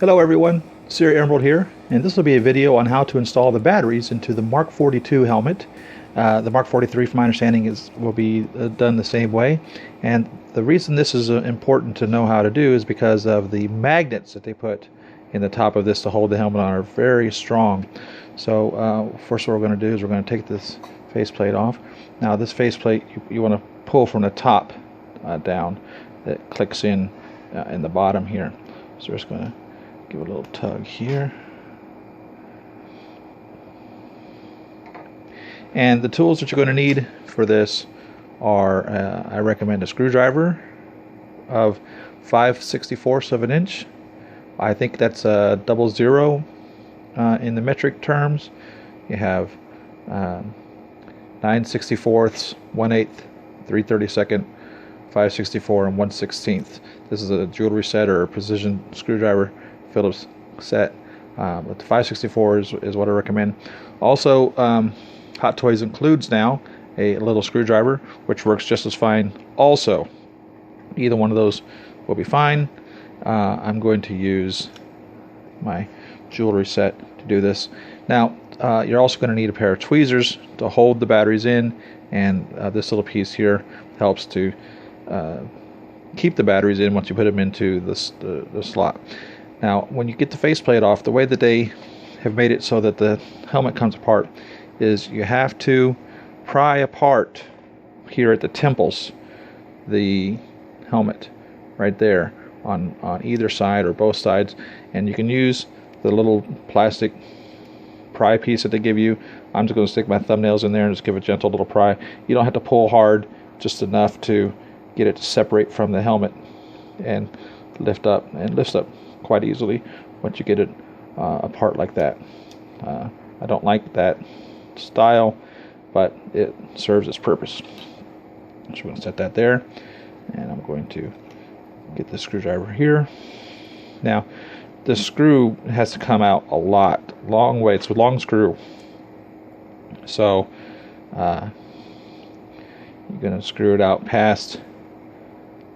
Hello everyone, Siri Emerald here, and this will be a video on how to install the batteries into the Mark 42 helmet. The Mark 43, from my understanding, will be done the same way, and the reason this is important to know how to do is because of the magnets that they put in the top of this to hold the helmet on are very strong. So first what we're going to do is we're going to take this faceplate off. Now this faceplate you want to pull from the top down. That clicks in the bottom here. So we're just going to give it a little tug here. And the tools that you're going to need for this are, I recommend a screwdriver of 5/64 of an inch. I think that's a 00 in the metric terms. You have 9/64, 1/8, 3/32, 5/64, and 1/16. This is a jewelry set or a precision screwdriver Phillips set, but the 5/64 is what I recommend. Also, Hot Toys includes now a little screwdriver which works just as fine also. Either one of those will be fine. I'm going to use my jewelry set to do this. Now you're also going to need a pair of tweezers to hold the batteries in, and this little piece here helps to keep the batteries in once you put them into the slot. Now when you get the faceplate off, the way that they have made it so that the helmet comes apart is you have to pry apart here at the temples the helmet right there on either side or both sides, and you can use the little plastic pry piece that they give you. I'm just going to stick my thumbnails in there and just give a gentle little pry. You don't have to pull hard, just enough to get it to separate from the helmet and lift up, and lifts up quite easily once you get it apart like that. I don't like that style, but it serves its purpose. So we're going to set that there, and I'm going to get the screwdriver here. Now the screw has to come out a long way. It's a long screw, so you're going to screw it out past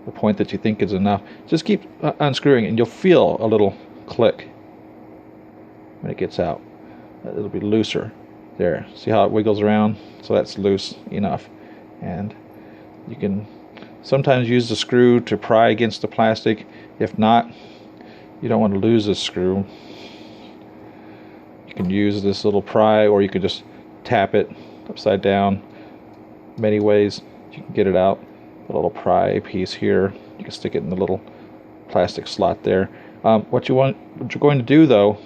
the point that you think is enough. Just keep unscrewing and you'll feel a little click when it gets out. It'll be looser there. See how it wiggles around? So that's loose enough, and you can sometimes use the screw to pry against the plastic. If not, you don't want to lose this screw, you can use this little pry, or you could just tap it upside down. Many ways you can get it out. A little pry piece here, you can stick it in the little plastic slot there. What you're going to do though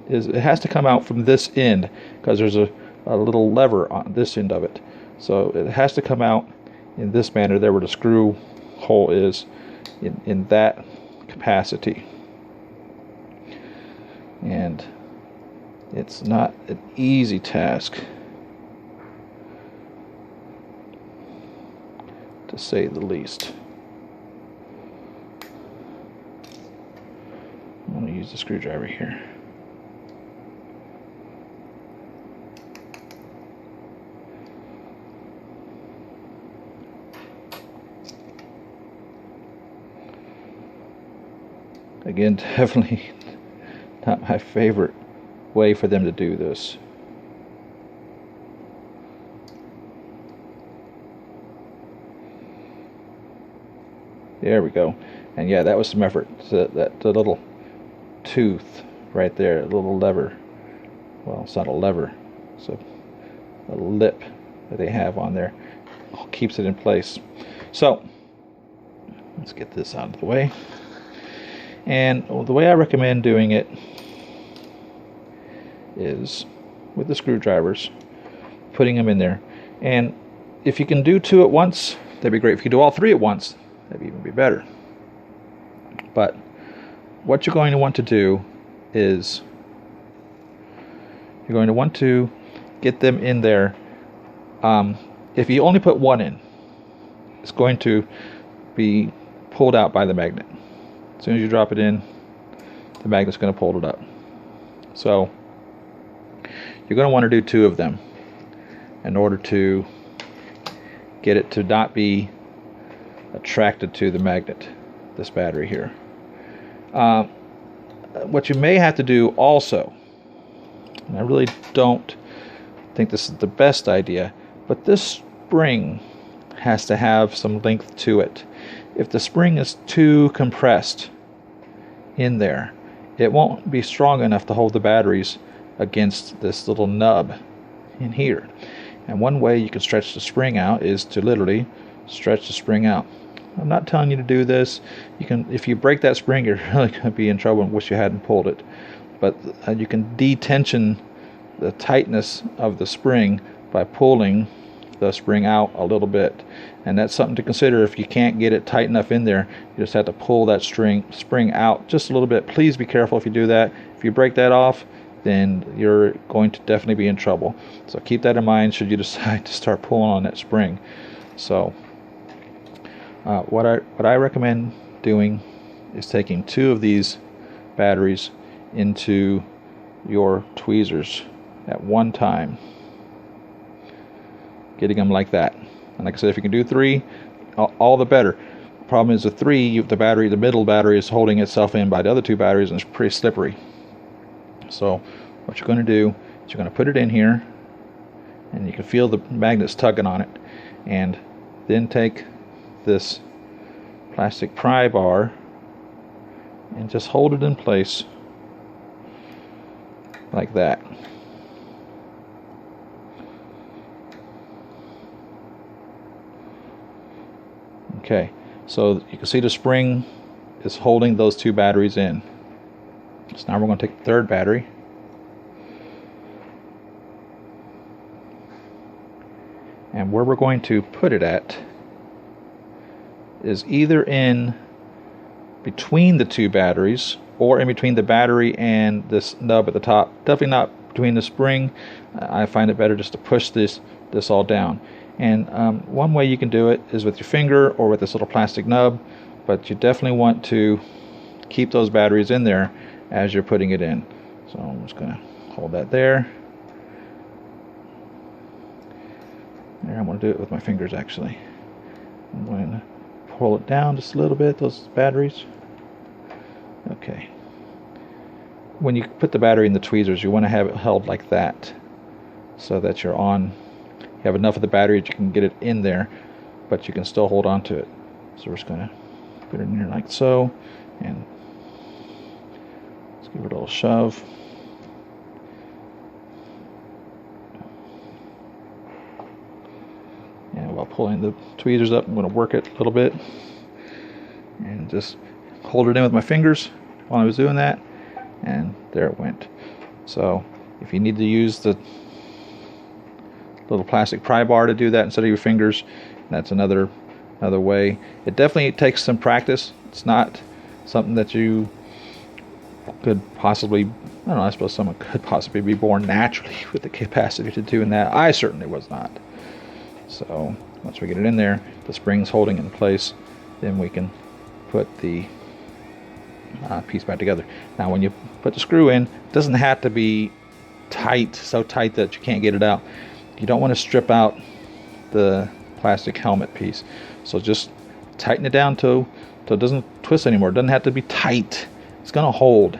is it has to come out from this end, because there's a little lever on this end of it, so it has to come out in this manner there, where the screw hole is, in that capacity. And it's not an easy task, to say the least. I'm going to use the screwdriver here. Again, definitely not my favorite way for them to do this. There we go. And yeah, that was some effort. So that the little tooth right there, a little lever. Well, it's not a lever. It's a lip that they have on there. Keeps it in place. So let's get this out of the way. And the way I recommend doing it is with the screwdrivers, putting them in there. And if you can do two at once, that'd be great. If you do all three at once, that'd even be better. But what you're going to want to do is you're going to want to get them in there. If you only put one in, it's going to be pulled out by the magnet. As soon as you drop it in, the magnet's going to pull it up. So you're going to want to do two of them in order to get it to not be attracted to the magnet, this battery here. what you may have to do also, and I really don't think this is the best idea, but this spring has to have some length to it. If the spring is too compressed in there, it won't be strong enough to hold the batteries against this little nub in here. And one way you can stretch the spring out is to literally stretch the spring out. I'm not telling you to do this. You can, if you break that spring, you're really going to be in trouble and wish you hadn't pulled it. But you can detension the tightness of the spring by pulling the spring out a little bit, and that's something to consider. If you can't get it tight enough in there, you just have to pull that spring out just a little bit. Please be careful if you do that. If you break that off, then you're going to definitely be in trouble. So keep that in mind should you decide to start pulling on that spring. So what I recommend doing is taking 2 of these batteries into your tweezers at one time, getting them like that. And like I said, if you can do 3, all the better. Problem is, with 3, the middle battery is holding itself in by the other 2 batteries, and it's pretty slippery. So what you're going to do is you're going to put it in here, and you can feel the magnets tugging on it, and then take this plastic pry bar and just hold it in place like that. Okay, so you can see the spring is holding those 2 batteries in. So now we're going to take the 3rd battery, and where we're going to put it at is either in between the 2 batteries or in between the battery and this nub at the top. Definitely not between the spring. I find it better just to push this all down. And one way you can do it is with your finger or with this little plastic nub, but you definitely want to keep those batteries in there as you're putting it in. So I'm just going to hold that there. I'm going to do it with my fingers actually. I'm going to pull it down just a little bit, those batteries. Okay. When you put the battery in the tweezers, you want to have it held like that, so that you have enough of the battery that you can get it in there, but you can still hold on to it. So we're just going to put it in here like so, and let's give it a little shove. And while pulling the tweezers up, I'm going to work it a little bit and just hold it in with my fingers while I was doing that, and there it went. So if you need to use the little plastic pry bar to do that instead of your fingers, that's another way. It definitely takes some practice. It's not something that you could possibly, I don't know, I suppose someone could possibly be born naturally with the capacity to do that. I certainly was not. So once we get it in there, the spring's holding it in place, then we can put the piece back together. Now when you put the screw in, it doesn't have to be tight, so tight that you can't get it out. You don't want to strip out the plastic helmet piece, so just tighten it down so it doesn't twist anymore. It doesn't have to be tight. It's going to hold.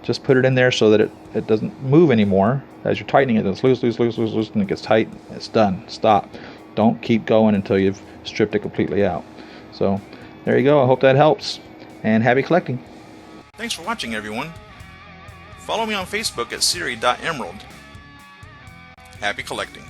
Just put it in there so that it doesn't move anymore. As you're tightening it, it's loose, and it gets tight. It's done. Stop. Don't keep going until you've stripped it completely out. So there you go. I hope that helps, and happy collecting. Thanks for watching, everyone. Follow me on Facebook at Siri.emerald. Happy collecting.